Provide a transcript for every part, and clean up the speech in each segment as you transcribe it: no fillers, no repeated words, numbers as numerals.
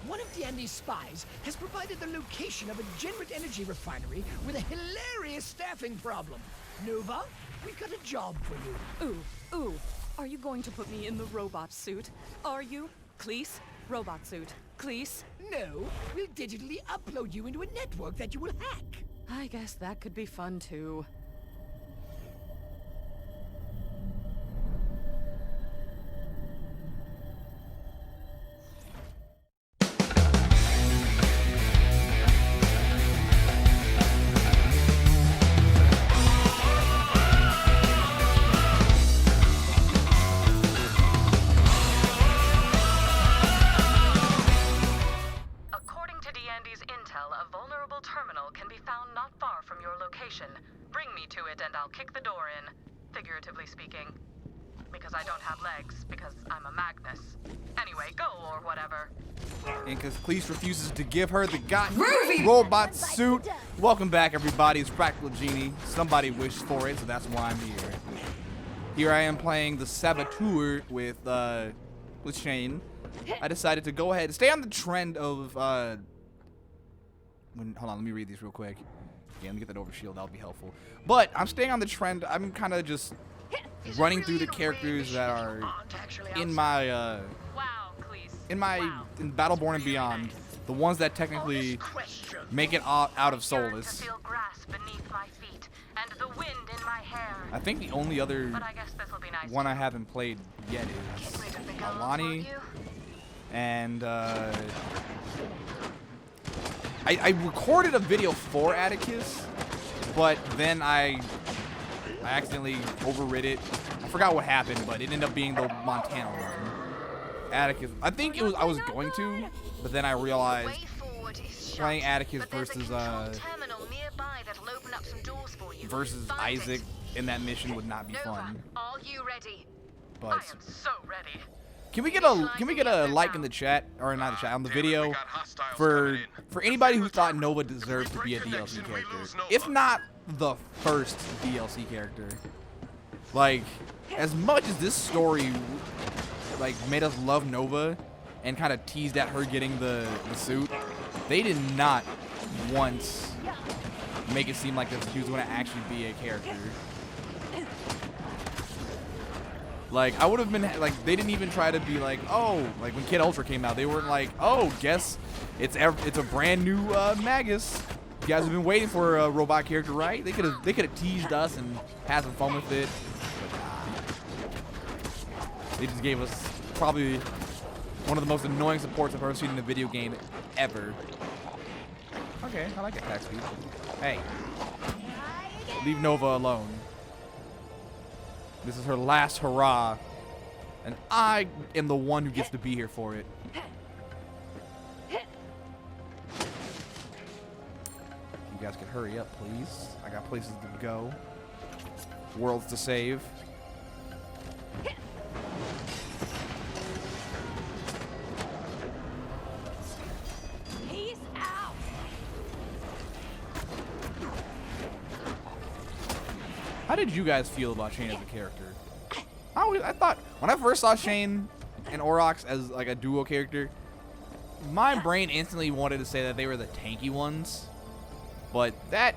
One of D'Andy's spies has provided the location of a Genrit energy refinery with a hilarious staffing problem. Nova, we've got a job for you. Ooh. Are you going to put me in the robot suit? Are you? Cleese? Robot suit. Cleese? No, we'll digitally upload you into a network that you will hack. I guess that could be fun too. Bring me to it and I'll kick the door in, figuratively speaking. Because I don't have legs, because I'm a Magnus. Anyway, go or whatever. And because Cleese refuses to give her the robot suit. Welcome back, everybody. It's Practical Genie. Somebody wished for it, so that's why I'm here. Here I am playing the Saboteur with Shane. I decided to go ahead and stay on the trend of hold on, let me read these real quick. Yeah, let me get that overshield, that'll be helpful. But I'm staying on the trend. I'm kind of just running through the characters that are in my in Battleborn and beyond, the ones that technically make it out of Soulless. I think the only other one I haven't played yet is Alani, and I recorded a video for Atticus, but then I accidentally overrid it. I forgot what happened, but it ended up being the Montana one. Atticus, I think it was, I was going to, but then I realized playing Atticus versus Isaac in that mission would not be fun. Are you ready? But I am so ready. Can we get a like in the chat, or not the chat, on the video for anybody who thought Nova deserves to be a DLC character, if not the first DLC character? Like, as much as this story like made us love Nova and kind of teased at her getting the suit, they did not once make it seem like that she was going to actually be a character. Like, I would have been, like, they didn't even try to be like, oh, like when Kid Ultra came out, they weren't like, oh, guess it's a brand new Magus. You guys have been waiting for a robot character, right? They could have teased us and had some fun with it. But they just gave us probably one of the most annoying supports I've ever seen in a video game ever. Okay, I like attack speed. Hey, leave Nova alone. This is her last hurrah, and I am the one who gets to be here for it. You guys can hurry up, please. I got places to go. Worlds to save. Peace out. How did you guys feel about Shane as a character? I thought, when I first saw Shane and Aurochs as like a duo character, my brain instantly wanted to say that they were the tanky ones. But that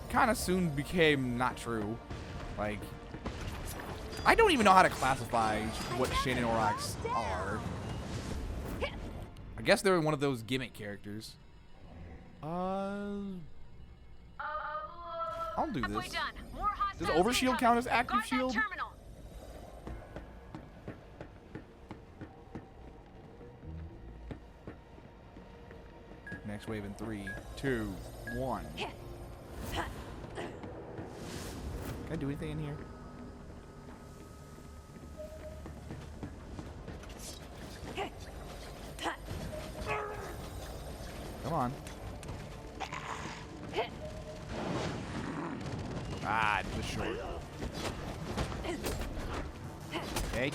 kind of soon became not true. Like, I don't even know how to classify what Shane and Aurochs are. I guess they're one of those gimmick characters. I'll do this. Does Overshield count as active shield? Next wave in 3, 2, 1. Can I do anything in here? Come on. Ah, it was short. Okay.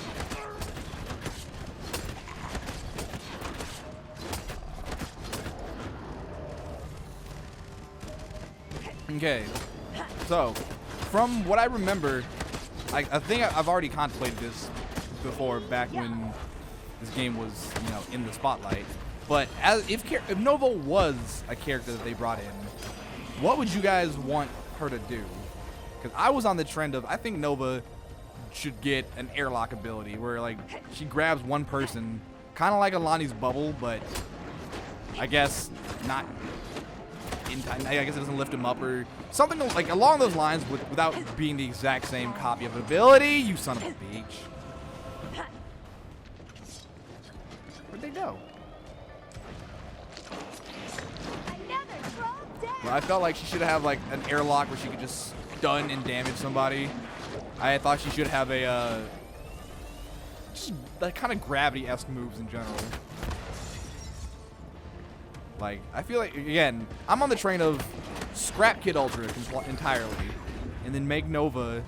Okay. So, from what I remember, I think I've already contemplated this before, back when this game was, you know, in the spotlight. But if Nova was a character that they brought in, what would you guys want her to do? Because I was on the trend of, I think Nova should get an airlock ability where, like, she grabs one person, kind of like Alani's bubble, but I guess not in time. I guess it doesn't lift him up or something like along those lines without being the exact same copy of an ability. You son of a bitch. Where'd they go? Well, I felt like she should have like an airlock where she could just stun and damage somebody. I thought she should have a just that kind of gravity-esque moves in general. Like, I feel like, again, I'm on the train of scrap Kid Ultra entirely and then make Nova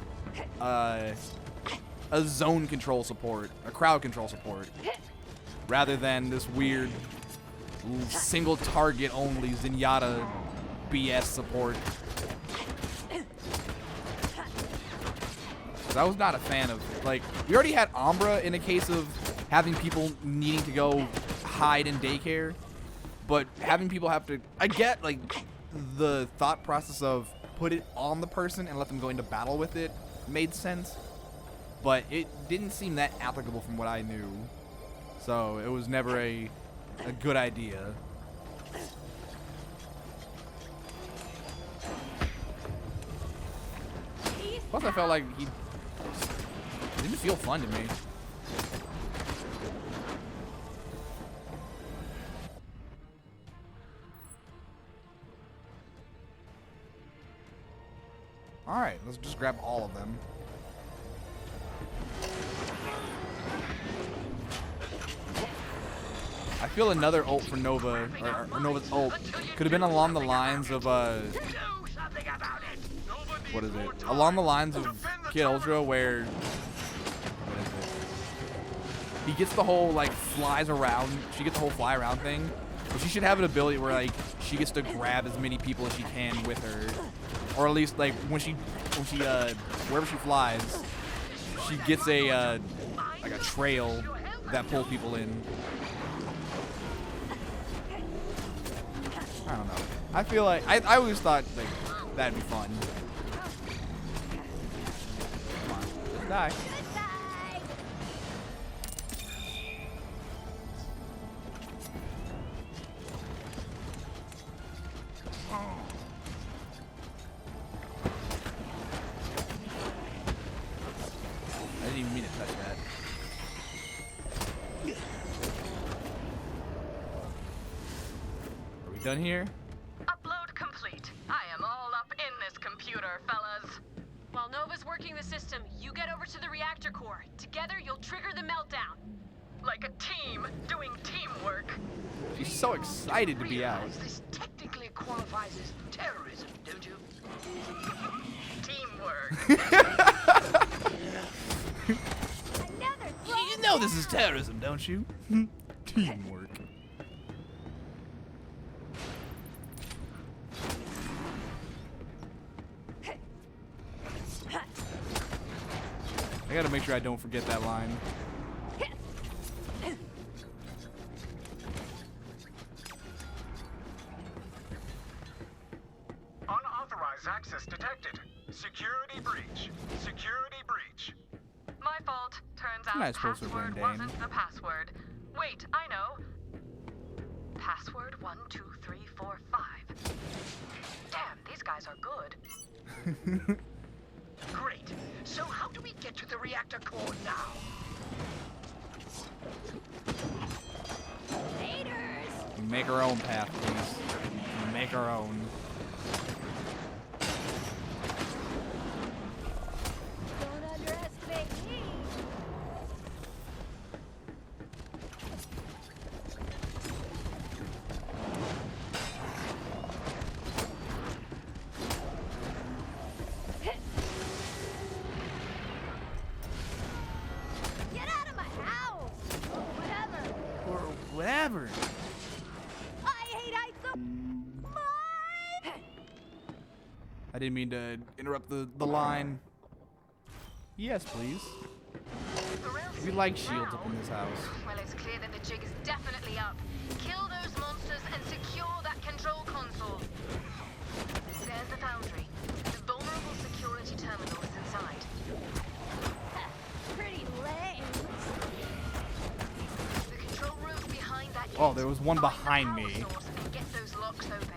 a zone control support, a crowd control support, rather than this weird single target only Zenyatta BS support. Because I was not a fan of, like, we already had Umbra in a case of having people needing to go hide in daycare, but having people have to, I get, like, the thought process of put it on the person and let them go into battle with it made sense, but it didn't seem that applicable from what I knew. So it was never a good idea. Plus, I felt like he didn't feel fun to me. All right, let's just grab all of them. I feel another ult for Nova, or Nova's ult, could have been along the lines of, what is it? Along the lines of Kid Ultra, where, what is it? He gets the whole, like, flies around, she gets the whole fly around thing. But she should have an ability where, like, she gets to grab as many people as she can with her. Or at least, like, when she, wherever she flies, she gets a, like a trail that pulls people in. I don't know. I feel like, I always thought, like, that'd be fun. Come on, just die. I didn't even mean to touch that. Are we done here? Upload complete. I am all up in this computer, fellas. While Nova's working the system, you get over to the reactor core. Together, you'll trigger the meltdown. Like a team doing teamwork. She's so excited to be out. This technically qualifies as terrorism, don't you? Teamwork. You know this is terrorism, don't you? Teamwork. I gotta make sure I don't forget that line. Unauthorized access detected. Security breach. Security breach. My fault. Turns out Nice closer password than Dame. wasn't the password. Wait, I know. Password 1, 2, 3, 4, 5. Damn, these guys are good. Great. So how do we get to the reactor core now? We make our own path, please. We make our own. Don't underestimate me. Get out of my house! Or whatever. Or whatever. I hate heights so much! I didn't mean to interrupt the line. Yes, please. We like shields up in this house. Well, it's clear that the jig is definitely up. Kill Oh, there was one behind me. Get those locks open.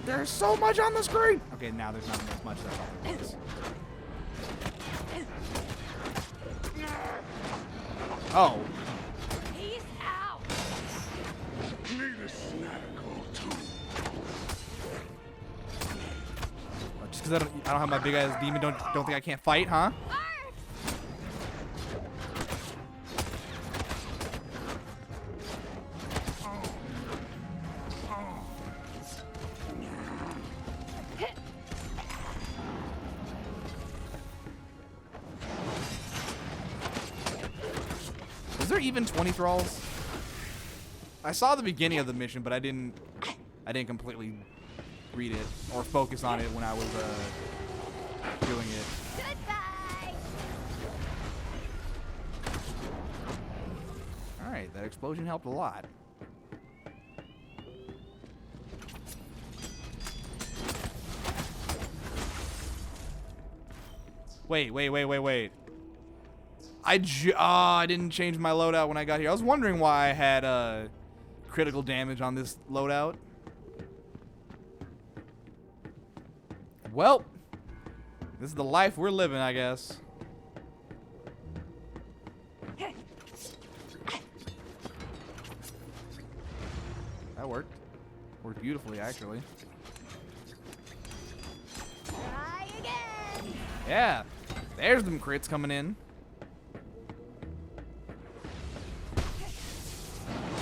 There's so much on the screen. Okay, now there's not as much. That's all there is. Oh. Peace out. Need a snack or two. Just because I don't have my big ass demon, don't think I can't fight, huh? Is there even 20 thralls? I saw the beginning of the mission, but I didn't completely read it or focus on it when I was doing it. Goodbye. All right, that explosion helped a lot. Wait. I didn't change my loadout when I got here. I was wondering why I had critical damage on this loadout. Well, this is the life we're living, I guess. That worked. Worked beautifully, actually. Try again. Yeah, there's them crits coming in.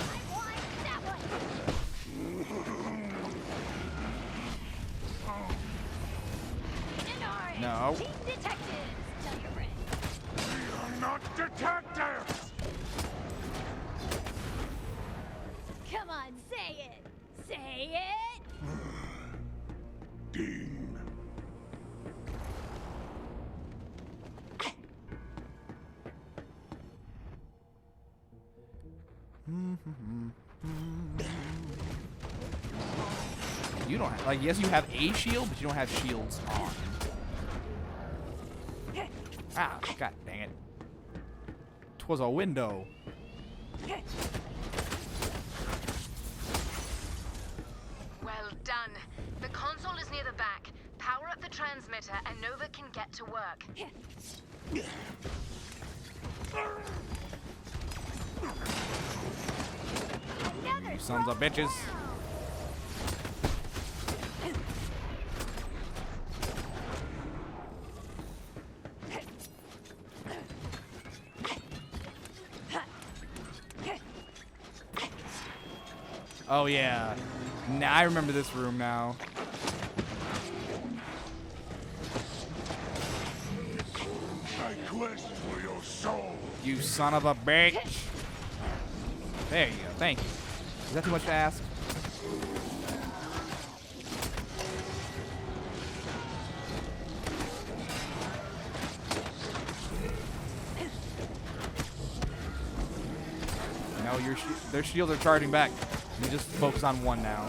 I want that one. In an orange. No. Team detectives. Tell your friends. We are not detectives! Come on, say it. Say it. Dean. You don't have, like, yes, you have a shield, but you don't have shields on. Ah, god dang it. 'Twas a window. Well done. The console is near the back. Power up the transmitter and Nova can get to work. You sons of bitches. Oh yeah. Now I remember this room now. I quest for your soul. You son of a bitch. There you go. Thank you. Is that too much to ask? No, their shields are charging back. You just focus on one now.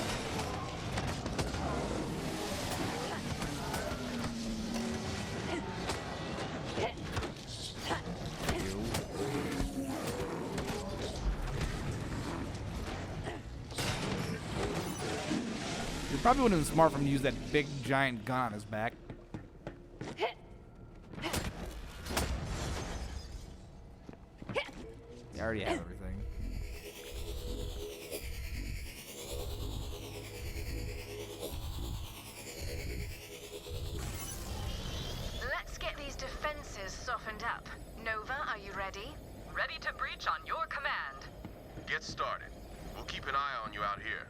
It probably wouldn't have been smart for him to use that big giant gun on his back. They already have everything. Let's get these defenses softened up. Nova, are you ready? Ready to breach on your command. Get started. We'll keep an eye on you out here.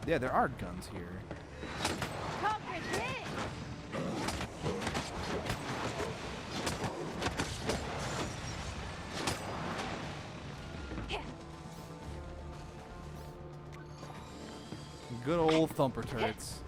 Yeah, there are guns here. Conquer this. Good old thumper turrets.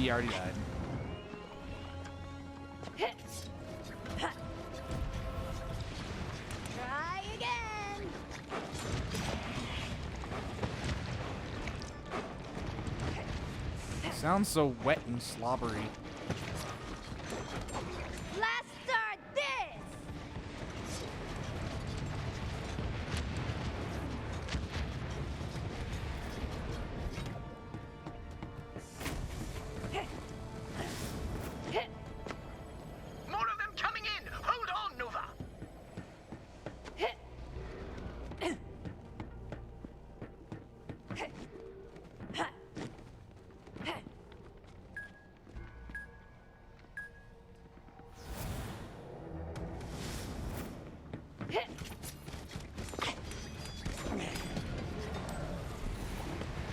he already died. Try again. Sounds so wet and slobbery. Let's start this. More of them coming in! Hold on, Nova!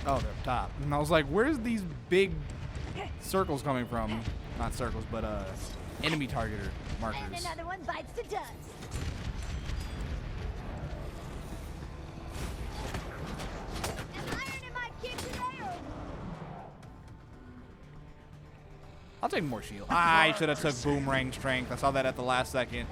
Oh, they're up top. And I was like, where's these big circles coming from? Not circles, but enemy targeter markers. And another one bites the dust. Am iron in my kick today or I'll take more shield. I should have took boomerang strength. I saw that at the last second.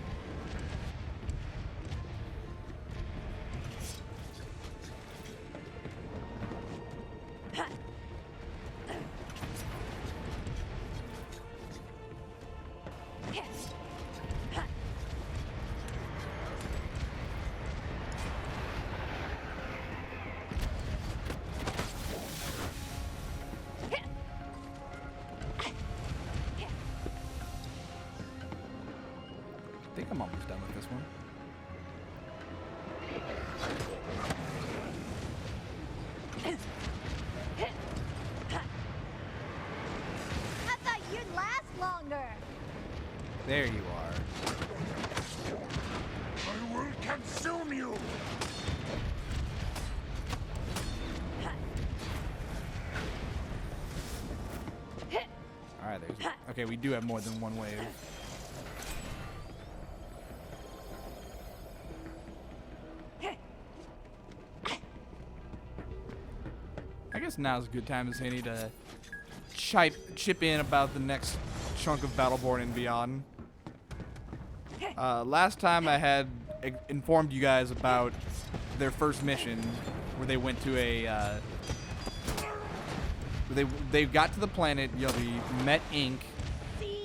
I think I'm almost done with this one. I thought you'd last longer. There you are. I will consume you! All right, there's. Okay, we do have more than one wave. I guess now's a good time as any to chip in about the next chunk of Battleborn and beyond. Last time I had informed you guys about their first mission, where they went to a. They got to the planet. You know, they met Ink.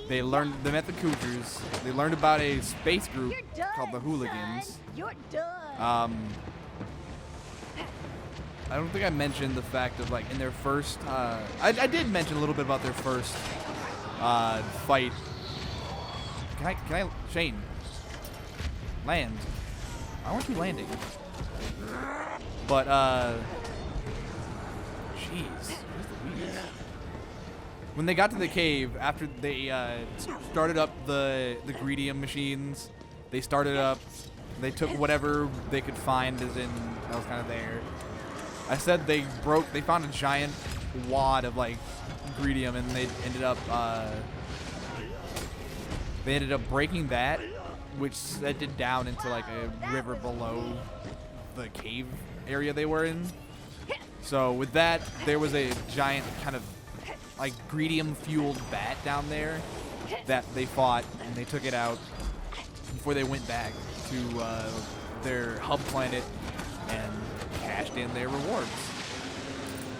They met the Cougars. They learned about a space group You're done, called the Hooligans. son. You're done. I don't think I mentioned the fact of, like, in their first, I did mention a little bit about their first, fight. Can I, Shane, land. Why weren't you landing? But, jeez, where's the weed? When they got to the cave, after they, started up the greedium machines, they took whatever they could find, as in, that was kind of there. I said they found a giant wad of, like, greedium, and they ended up breaking that, which sent it down into, like, a river below the cave area they were in. So with that, there was a giant kind of, like, greedium fueled bat down there that they fought, and they took it out before they went back to their hub planet and cashed in their rewards.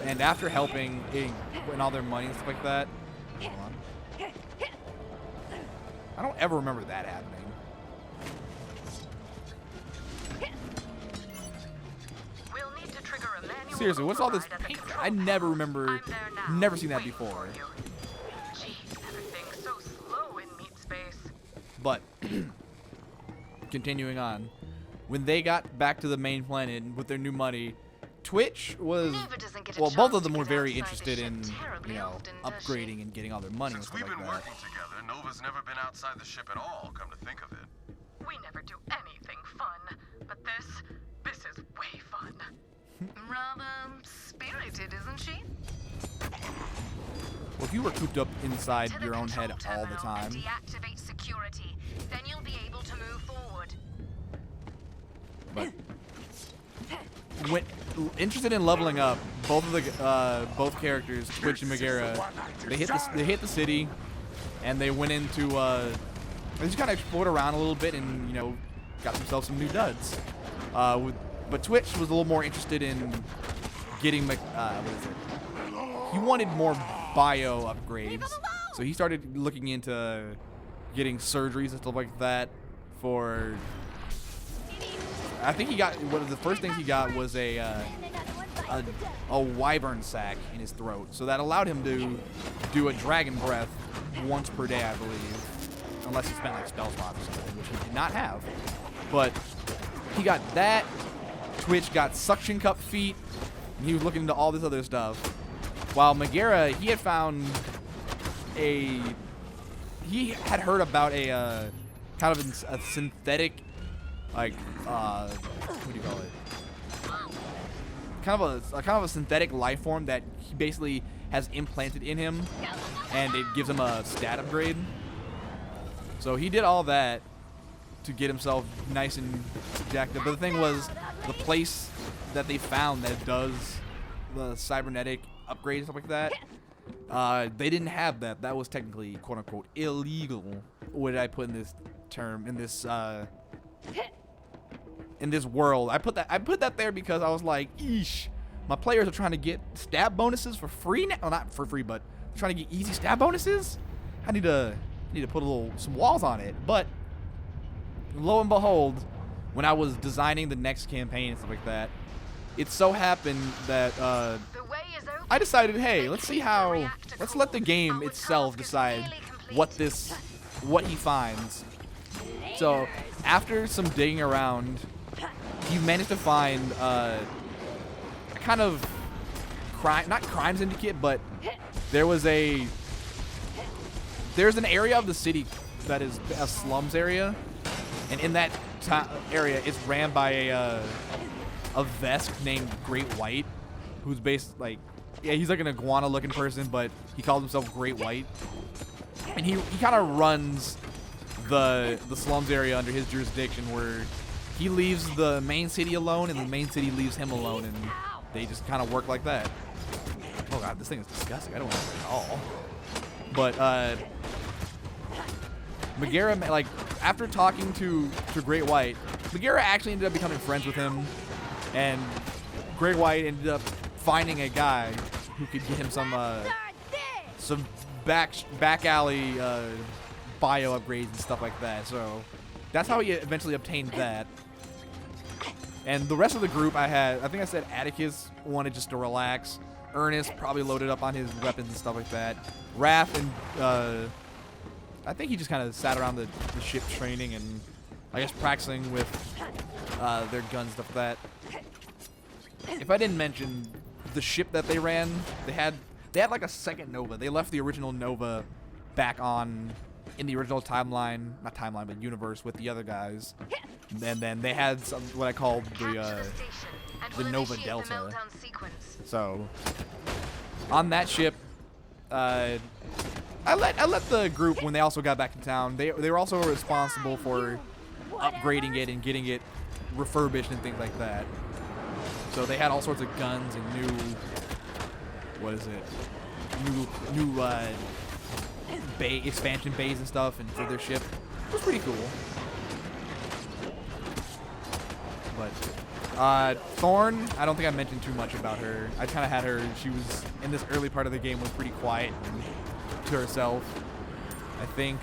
And after helping and all their money and stuff like that, hold on. I don't ever remember that happening. We'll need to trigger a manual Seriously, what's all this override at the paper? control I never panel. remember, I'm there now, never seen that waiting before. for you. Jeez, everything's so slow in meat space. But continuing on, when they got back to the main planet with their new money, Twitch was, Nova doesn't get a well, chance both of to them were get very outside the interested ship in, terribly you know, often, does she? upgrading and getting all their money and Since stuff we've like been that. working together, Nova's never been outside the ship at all, come to think of it. We never do anything fun, but this is way fun. Rather spirited, isn't she? Well, if you were cooped up inside To the your own head control all the terminal and time, deactivate security. Then you'll be able to move forward. but interested in leveling up. Both of the both characters, Twitch and Megara, they hit the city, and they went into they just kind of explored around a little bit and got themselves some new duds. But Twitch was a little more interested in getting what is it? He wanted more bio upgrades, so he started looking into getting surgeries and stuff like that. For I think he got one of the first things he got was a wyvern sac in his throat, so that allowed him to do a dragon breath once per day, I believe, unless he spent like spell slots or something, which he did not have. But he got that. Twitch got suction cup feet, and he was looking into all this other stuff. While Megara, he had found he had heard about a kind of a synthetic, like what do you call it? Kind of a synthetic life form that he basically has implanted in him, and it gives him a stat upgrade. So he did all that to get himself nice and jacked up. But the thing was, the place that they found that does the cybernetic upgrades and stuff like that, they didn't have that. That was technically quote unquote illegal. What did I put in this term in this world? I put that there because I was like, eesh, my players are trying to get stab bonuses for free now. Well, not for free, but trying to get easy stab bonuses. I need to put some walls on it. But lo and behold, when I was designing the next campaign and stuff like that, it so happened that I decided, hey, let's let the game itself decide what he finds. So after some digging around, he managed to find a kind of not crime syndicate, but there's an area of the city that is a slums area, and in that area it's ran by a Vesk named Great White, who's based he's like an iguana looking person, but he calls himself Great White, and he kind of runs the slums area under his jurisdiction, where he leaves the main city alone and the main city leaves him alone, and they just kind of work like that. Oh god, this thing is disgusting. I don't want it at all. But Megara, after talking to Great White, Megara actually ended up becoming friends with him, and Great White ended up finding a guy who could get him some back alley bio upgrades and stuff like that. So that's how he eventually obtained that. And the rest of the group, I think I said Atticus wanted just to relax. Ernest probably loaded up on his weapons and stuff like that. Raph and I think he just kind of sat around the ship training and I guess practicing with their guns, stuff like that. If I didn't mention the ship that they ran, they had like a second Nova. They left the original Nova back on in the original timeline, not timeline, but universe with the other guys. And then they had what I call the Nova Delta. So on that ship, I let the group, when they also got back to town, they were also responsible for upgrading it and getting it refurbished and things like that. So they had all sorts of guns and new expansion bays and stuff, and for their ship. It was pretty cool. But Thorn, I don't think I mentioned too much about her. I kind of had her. She was in this early part of the game was pretty quiet and to herself. I think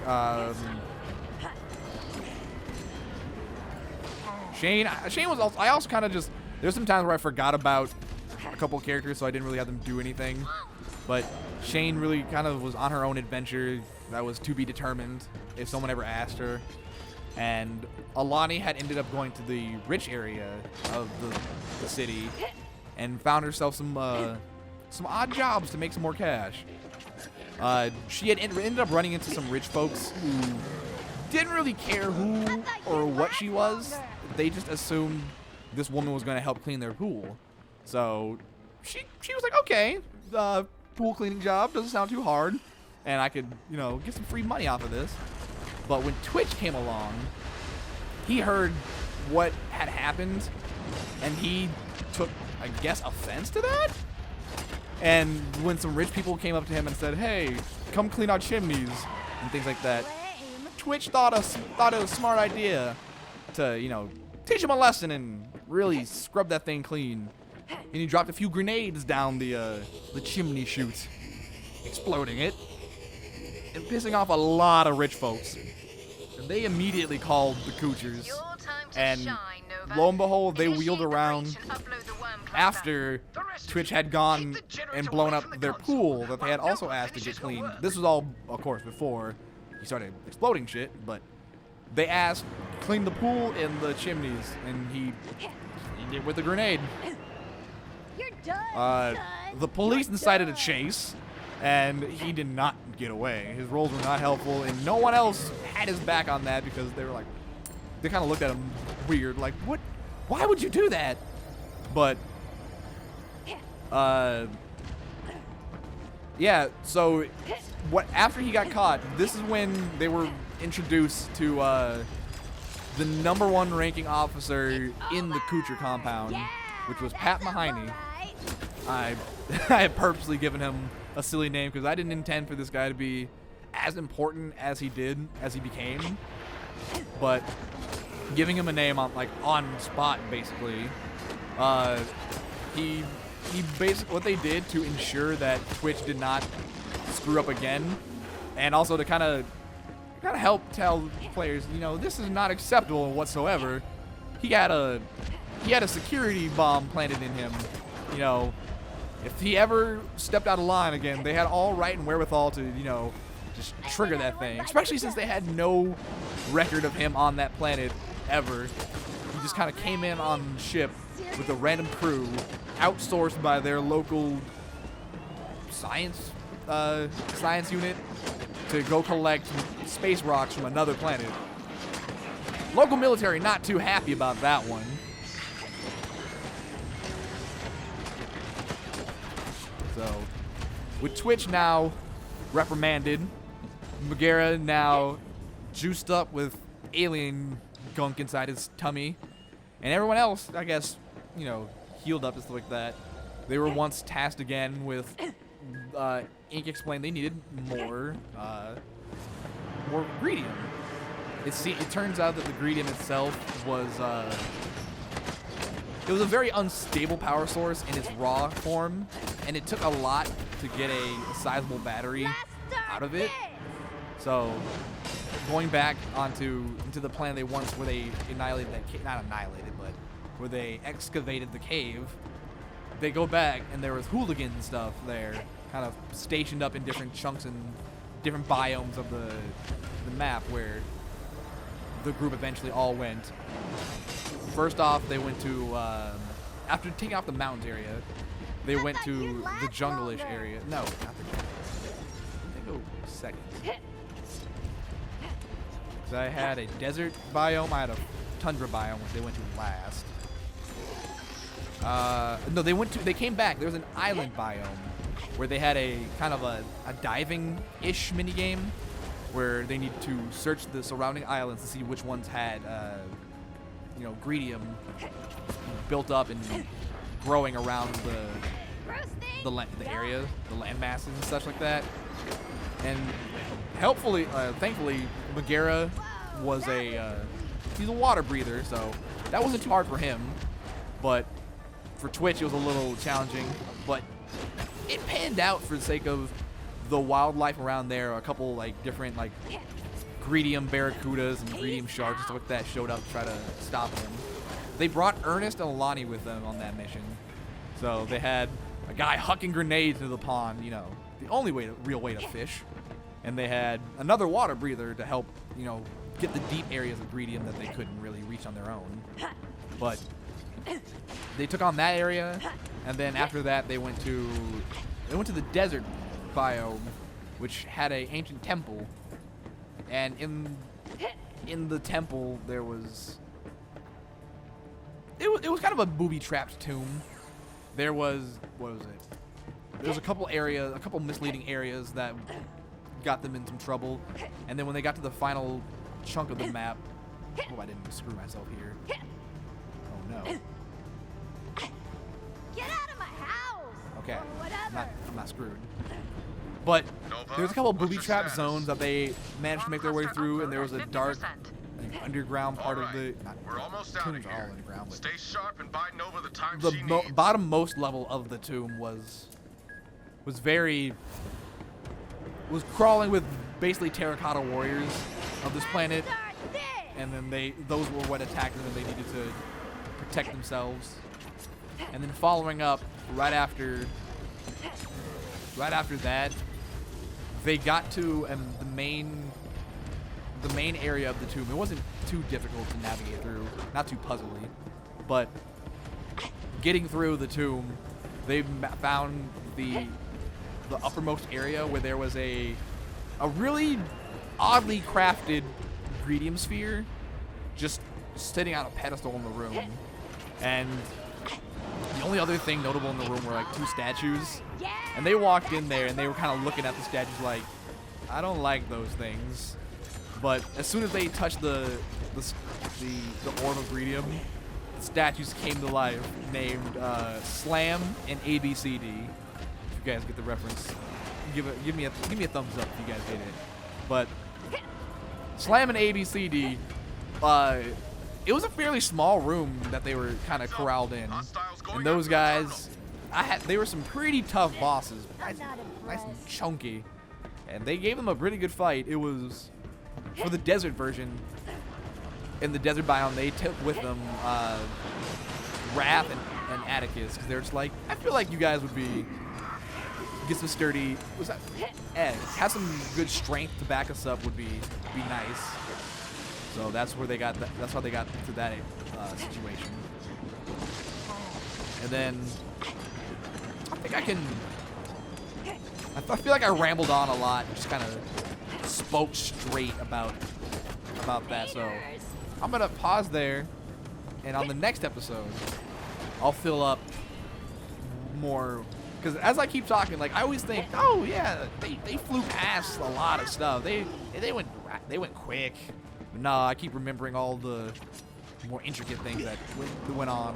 Shane was also. I also kind of just. There's some times where I forgot about a couple characters, so I didn't really have them do anything. But Shane really kind of was on her own adventure that was to be determined if someone ever asked her. And Alani had ended up going to the rich area of the city and found herself some odd jobs to make some more cash. She had ended up running into some rich folks who didn't really care who or what she was. They just assumed this woman was going to help clean their pool. So she was like, okay, pool cleaning job doesn't sound too hard, and I could, get some free money off of this. But when Twitch came along, he heard what had happened, and he took I guess, offense to that. And when some rich people came up to him and said, "Hey, come clean our chimneys," and things like that, Twitch thought it was a smart idea to, you know, teach him a lesson and really scrub that thing clean. And he dropped a few grenades down the chimney chute, exploding it, and pissing off a lot of rich folks. And they immediately called the Coochers. And lo and behold, they wheeled around after Twitch had gone and blown up their pool that they had also asked to get cleaned. This was all, of course, before he started exploding shit, but they asked clean the pool and the chimneys, and he did with a grenade. You're done, son. The police incited a chase, and he did not get away. His rolls were not helpful, and no one else had his back on that because they were like, they kind of looked at him weird, like, what? Why would you do that? But, yeah, so after he got caught, this is when they were introduced to the #1 ranking officer in the Coocher compound, which was Pat Mahoney. I had purposely given him a silly name because I didn't intend for this guy to be as important as he became, but giving him a name on spot, basically. He basically, what they did to ensure that Twitch did not screw up again, and also to kind of help tell players, you know, this is not acceptable whatsoever. He had a security bomb planted in him. You know, if he ever stepped out of line again, they had all right and wherewithal to, you know, just trigger that thing. Especially since they had no record of him on that planet ever. He just kind of came in on ship with a random crew, outsourced by their local science unit to go collect space rocks from another planet. Local military not too happy about that one. So, with Twitch now reprimanded, Megara now juiced up with alien gunk inside his tummy, and everyone else, I guess, you know, healed up and stuff like that. They were once tasked again with, Ink explained they needed more greedium. It turns out that the greedium itself was, it was a very unstable power source in its raw form, and it took a lot to get a sizable battery out of it. So, going back into the plan they once, where they annihilated that cave, not annihilated, but where they excavated the cave, they go back and there was hooligan stuff there, kind of stationed up in different chunks and different biomes of the map where the group eventually all went. First off, they went to, after taking off the mountains area, they went to the jungle-ish area. No, not the jungle. They go second. So I had a desert biome, I had a tundra biome, which they went to last. No, they came back. There was an island biome where they had a kind of a diving-ish minigame where they need to search the surrounding islands to see which ones had, you know, greedium built up and growing around the area, the land masses and such like that. And thankfully, Megara was he's a water breather, so that wasn't too hard for him. But for Twitch, it was a little challenging. But it panned out for the sake of the wildlife around there. A couple different greedium barracudas and greedium sharks and stuff like that showed up to try to stop him. They brought Ernest and Alani with them on that mission. So they had a guy hucking grenades into the pond, you know, the only real way to fish. And they had another water breather to help, you know, get the deep areas of greedium that they couldn't really reach on their own. But they took on that area, and then after that they went to the desert biome, which had an ancient temple. And in the temple there was it was kind of a booby-trapped tomb. There was, what was it? There was a couple misleading areas that got them in some trouble. And then when they got to the final chunk of the map, oh, I didn't screw myself here. Oh no. okay. I'm not screwed. But there's a couple booby trap zones that they managed to make their way through, and there was a dark underground part of the. We're almost out of tombs are all here. underground, but Stay sharp and buy Nova the time the she needs. bottommost level of the tomb was crawling with basically terracotta warriors of this planet, and then those were what attacked them, and they needed to protect themselves. And then following up right after that, they got to the main area of the tomb. It wasn't too difficult to navigate through, not too puzzly, but getting through the tomb, they found the uppermost area where there was a really oddly crafted Greedium sphere just sitting on a pedestal in the room. And the only other thing notable in the room were like 2 statues. And they walked in there and they were kind of looking at the statues like, I don't like those things. But as soon as they touched the orb of Greedium, the statues came to life, named Slam and ABCD. If you guys get the reference, give me a thumbs up if you guys get it. But Slam and ABCD, it was a fairly small room that they were kind of corralled in, and those guys, they were some pretty tough bosses, nice and chunky, and they gave them a pretty good fight. It was for the desert version. In the desert biome, they took with them Raph and Atticus, because they're just like, I feel like you guys would get some sturdy, have some good strength to back us up would be nice. So that's where they got. That's how they got to that situation. And then I think I can. I feel like I rambled on a lot, just kind of spoke straight about that. So I'm gonna pause there, and on the next episode, I'll fill up more. Because as I keep talking, like I always think, oh yeah, they flew past a lot of stuff. They went quick. But no, I keep remembering all the more intricate things that went on.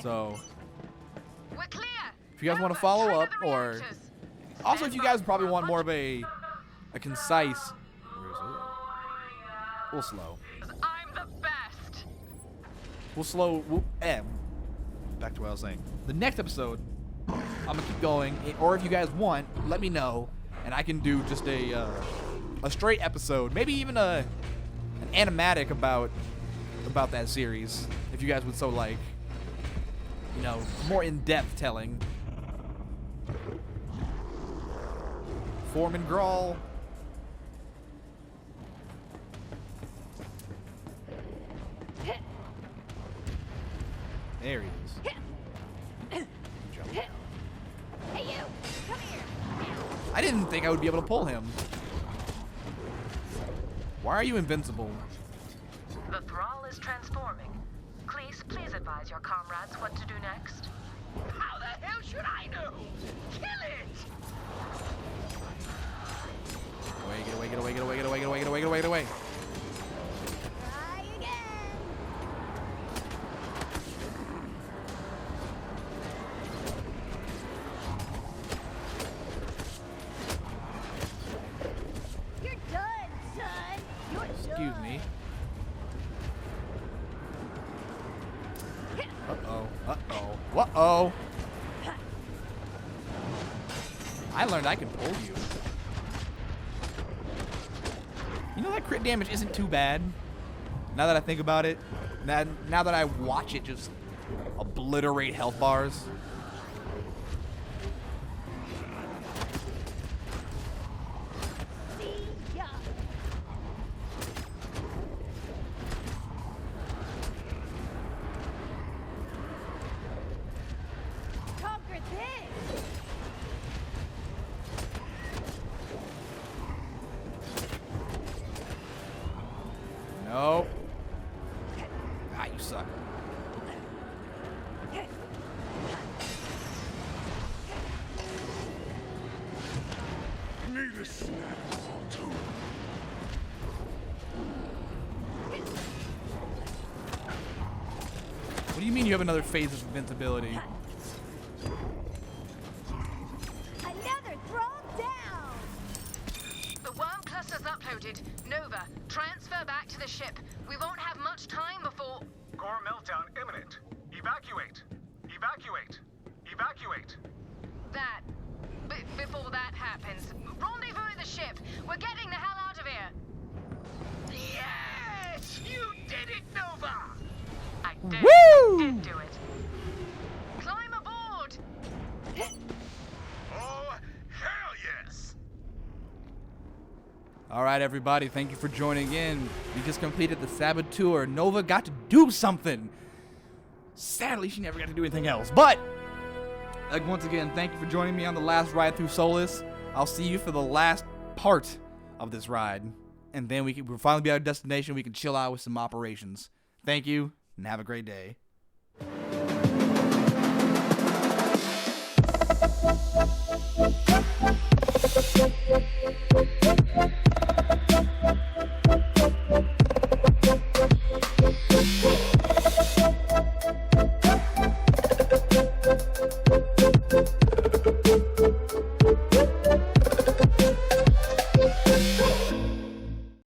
So We're clear. if you guys want to follow up, or also if you guys probably want more of a concise, where is it? We'll slow. I'm the best. We'll slow. Back to what I was saying. The next episode, I'm gonna keep going, or if you guys want, let me know, and I can do just a straight episode, maybe even an animatic about that series, if you guys would so like. You know, more in-depth telling. Foreman Grawl. There he is. Jump down. Hey, you! Come here! I didn't think I would be able to pull him. Why are you invincible? The thrall is transforming. Please advise your comrades what to do next. How the hell should I know? Kill it! Get away, get away, get away, get away, get away, get away, get away, get away. Try again! You're done, son! You're done! Excuse me. Uh-oh. Uh-oh. Uh-oh. I learned I can pull you. You know, that crit damage isn't too bad. Now that I think about it. Now that I watch it just obliterate health bars. See ya! Conquer this! No. Ah, you suck. Need a snack or two. What do you mean you have another phase of invincibility? uploaded. Nova, transfer back to the ship. We won't have much time before... Core meltdown imminent. Evacuate. Evacuate. Evacuate. That... before that happens. Rendezvous at the ship. We're getting the hell out of here. Yes! You did it, Nova! I did. Woo! Did do it. Climb aboard! Oh, hell yes! All right, everybody, thank you for joining in. We just completed the Saboteur. Nova got to do something. Sadly, she never got to do anything else. But, once again, thank you for joining me on the last ride through Solus. I'll see you for the last part of this ride. And then we'll finally be at our destination. We can chill out with some operations. Thank you, and have a great day.